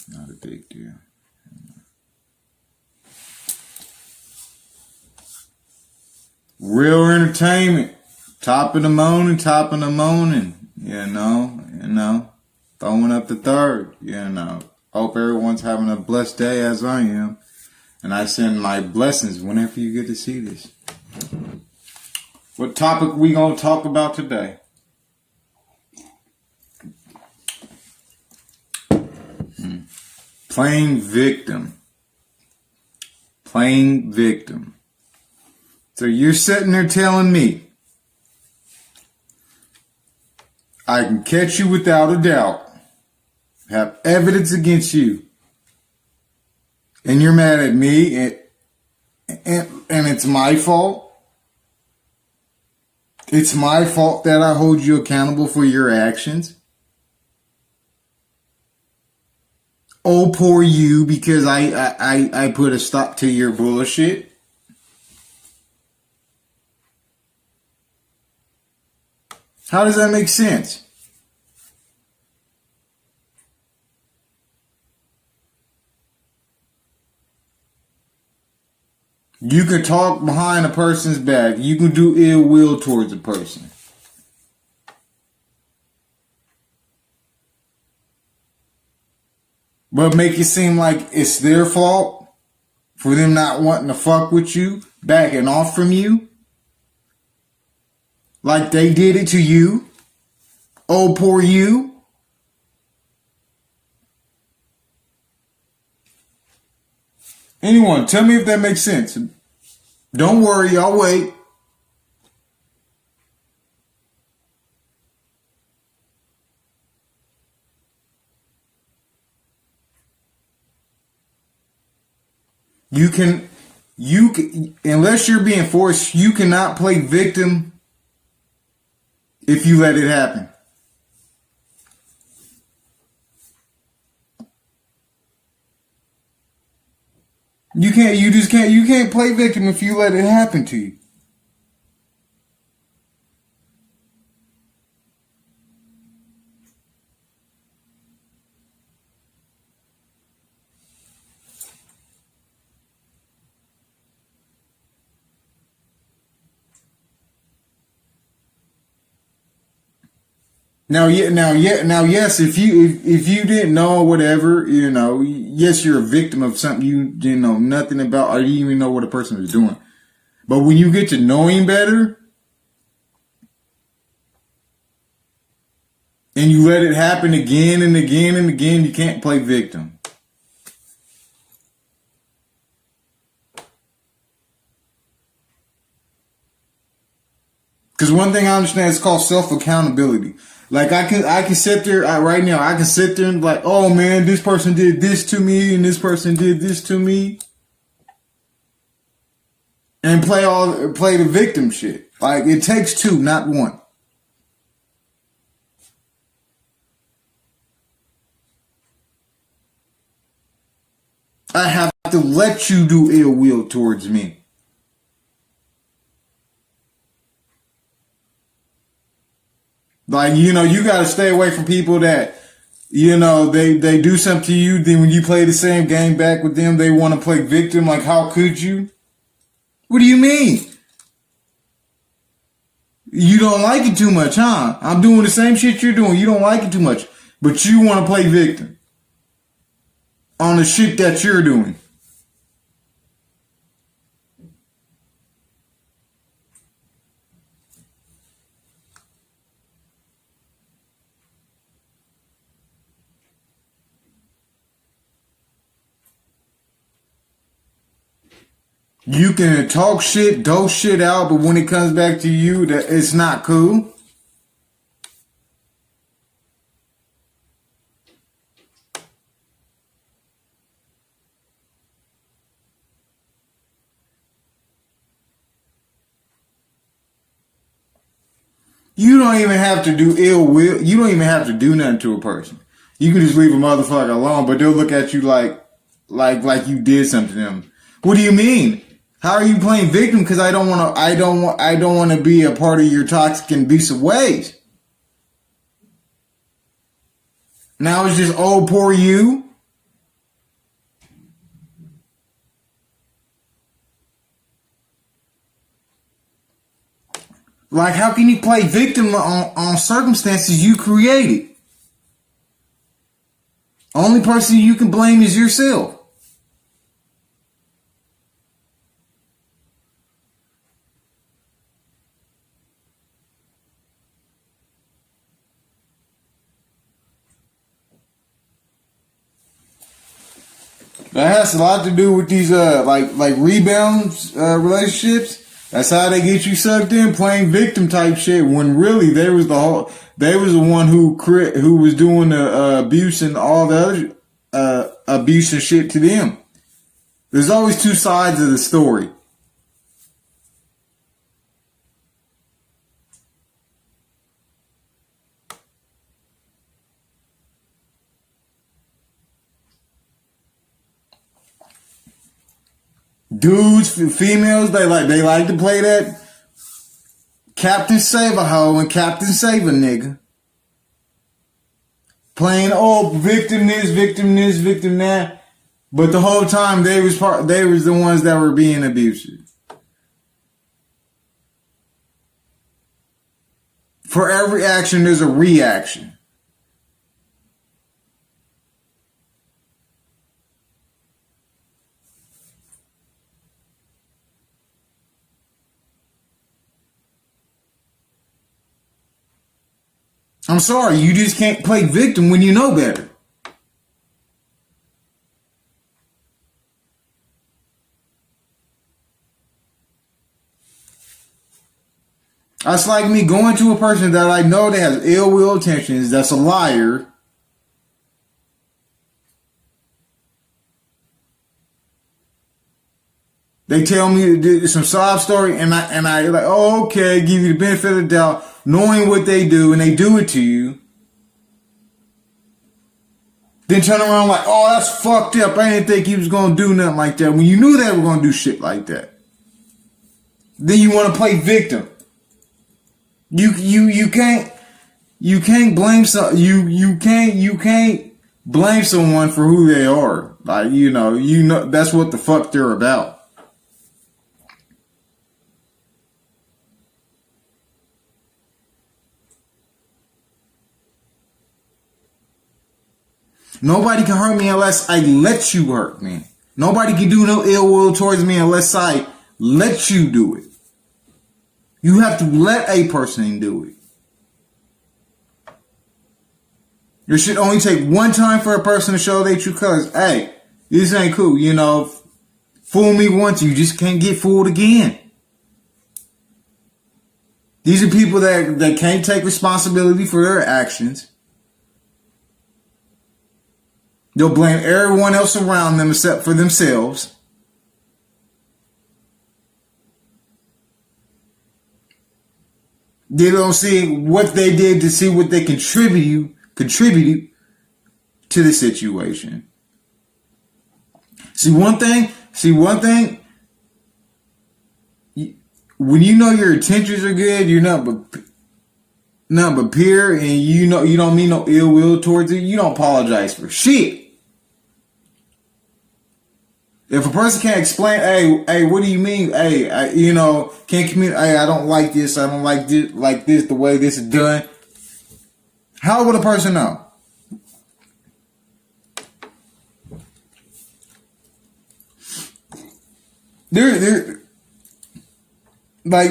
Not a big deal. Real entertainment. Top of the morning. Throwing up the third. Hope everyone's having a blessed day as I am. And I send my blessings whenever you get to see this. What topic we gonna talk about today? Playing victim. So you're sitting there telling me I can catch you without a doubt, have evidence against you, and you're mad at me, and it's my fault? It's my fault that I hold you accountable for your actions? Oh, poor you, because I put a stop to your bullshit? How does that make sense? You can talk behind a person's back. You can do ill will towards a person. But make it seem like it's their fault for them not wanting to fuck with you, backing off from you. Like they did it to you. Oh, poor you. Anyone, tell me if that makes sense. Don't worry, I'll wait. You can, unless you're being forced, you cannot play victim if you let it happen. You can't play victim if you let it happen to you. Yes, if you didn't know whatever, yes, you're a victim of something you didn't know nothing about, or you didn't even know what a person was doing. But when you get to knowing better, and you let it happen again and again and again, you can't play victim. Because one thing I understand is called self-accountability. Like I can sit there right now. I can sit there and be like, oh man, this person did this to me and this person did this to me, and play the victim shit. Like it takes two, not one. I have to let you do ill will towards me. Like, you got to stay away from people that, they do something to you. Then when you play the same game back with them, they want to play victim. Like, how could you? What do you mean? You don't like it too much, huh? I'm doing the same shit you're doing. You don't like it too much. But you want to play victim on the shit that you're doing. You can talk shit, dose shit out, but when it comes back to you, that it's not cool. You don't even have to do ill will. You don't even have to do nothing to a person. You can just leave a motherfucker alone, but they'll look at you like you did something to them. What do you mean? How are you playing victim? Because I don't want to be a part of your toxic and abusive ways. Now it's just, oh, poor you. Like, how can you play victim on circumstances you created? Only person you can blame is yourself. That has a lot to do with these like rebounds relationships. That's how they get you sucked in, playing victim type shit. When really they was the one who was doing the abuse and all the other abuse and shit to them. There's always two sides of the story. Dudes, females, they like to play that Captain Save a hoe and Captain Save a nigga. Playing, victim this, victim this, victim that. But the whole time they was the ones that were being abusive. For every action, there's a reaction. I'm sorry, you just can't play victim when you know better. That's like me going to a person that I know that has ill will intentions, that's a liar. They tell me some sob story and I like, okay, give you the benefit of the doubt, knowing what they do, and they do it to you. Then turn around like, that's fucked up. I didn't think he was going to do nothing like that. When you knew they were going to do shit like that. Then you want to play victim. You can't blame you can't blame someone for who they are. Like, you know that's what the fuck they're about. Nobody can hurt me unless I let you hurt me. Nobody can do no ill will towards me unless I let you do it. You have to let a person do it. It should only take one time for a person to show their true colors. Hey, this ain't cool. Fool me once, you just can't get fooled again. These are people that can't take responsibility for their actions. They'll blame everyone else around them except for themselves. They don't see what they did to see what they contribute to the situation. See one thing. When you know your intentions are good, you're nothing but pure, and you don't mean no ill will towards it. You don't apologize for shit. If a person can't explain, hey, what do you mean? Hey, can't communicate. Hey, I don't like this. I don't like this, the way this is done. How would a person know? Let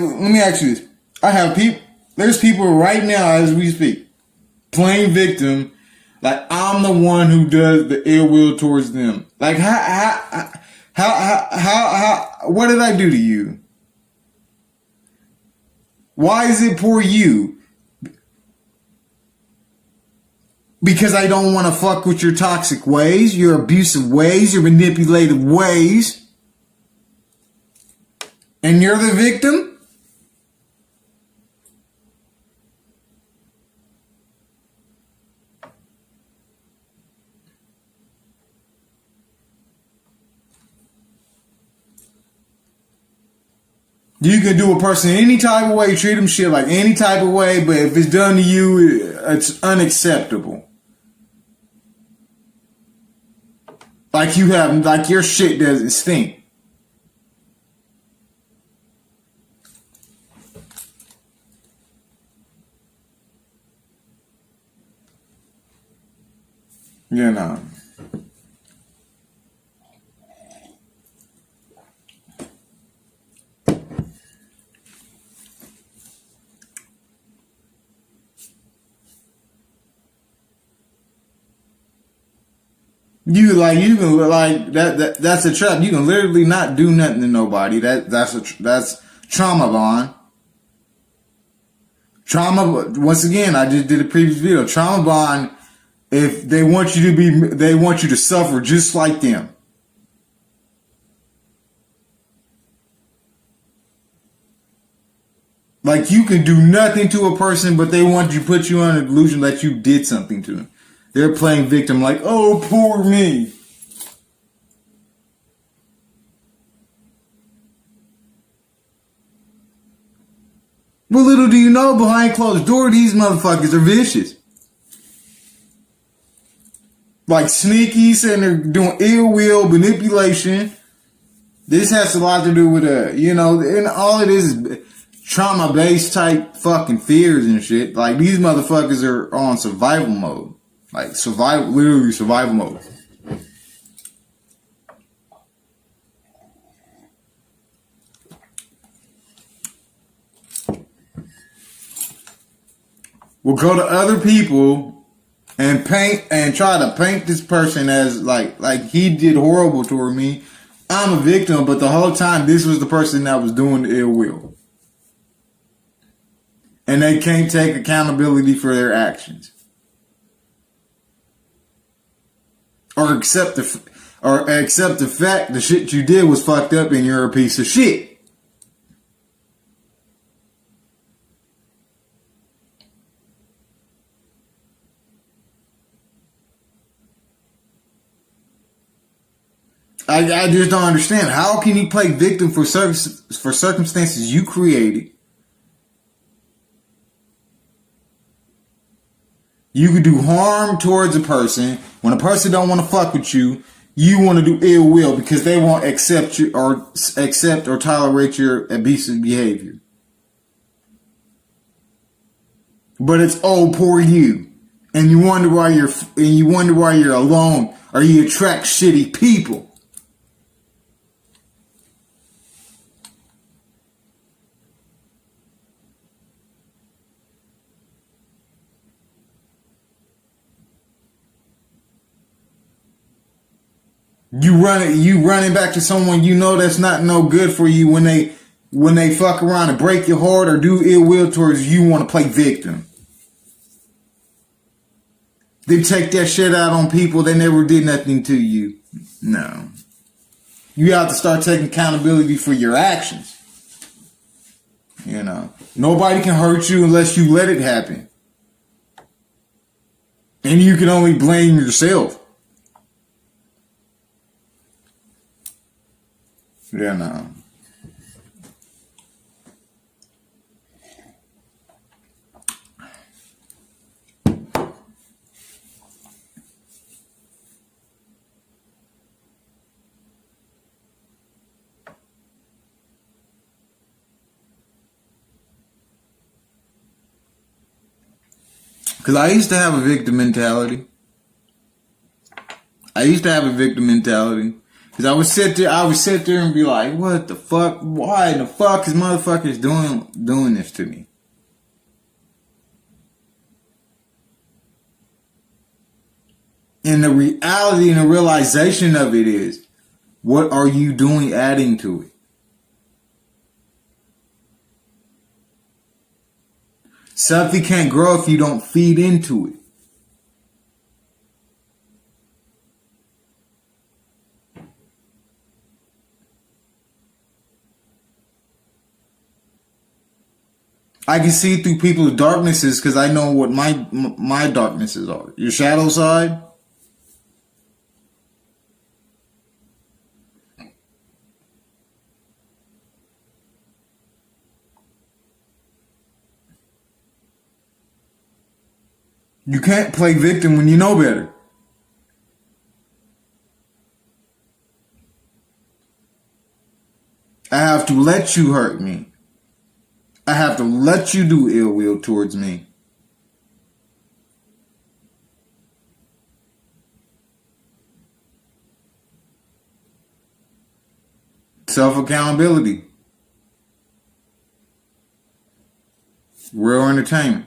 me ask you this. There's people right now as we speak, playing victim, like I'm the one who does the ill will towards them. Like how what did I do to you? Why is it poor you? Because I don't want to fuck with your toxic ways, your abusive ways, your manipulative ways. And you're the victim? You can do a person any type of way, treat them shit like any type of way, but if it's done to you, it's unacceptable. Like your shit doesn't stink. You know. You can like that's a trap. You can literally not do nothing to nobody. That's trauma bond. Trauma, once again, I just did a previous video. Trauma bond, if they want you to they want you to suffer just like them. Like you can do nothing to a person, but they want to put you on a delusion that you did something to them. They're playing victim like, oh, poor me. But little do you know, behind closed door, these motherfuckers are vicious. Like sneaky, and they're doing ill will, manipulation. This has a lot to do with, and all it is trauma-based type fucking fears and shit. Like, these motherfuckers are on survival mode. Like, literally survival mode. Will go to other people and try to paint this person as like he did horrible toward me. I'm a victim, but the whole time this was the person that was doing the ill will. And they can't take accountability for their actions. Or accept the fact the shit you did was fucked up and you're a piece of shit. I just don't understand. How can you play victim for circumstances you created? You could do harm towards a person. When a person don't want to fuck with you, you want to do ill will because they won't accept or tolerate your abusive behavior. But it's oh poor you, and you wonder why you're alone, or you attract shitty people. You running back to someone you know that's not no good for you when they fuck around and break your heart or do ill will towards you, want to play victim. They take that shit out on people that never did nothing to you. No. You have to start taking accountability for your actions. Nobody can hurt you unless you let it happen. And you can only blame yourself. Yeah, no. Because I used to have a victim mentality. Because I would sit there and be like, what the fuck? Why the fuck is motherfuckers doing this to me? And the reality and the realization of it is, what are you doing adding to it? Something can't grow if you don't feed into it. I can see through people's darknesses because I know what my darknesses are. Your shadow side. You can't play victim when you know better. I have to let you hurt me. I have to let you do ill will towards me. Self accountability. Real entertainment.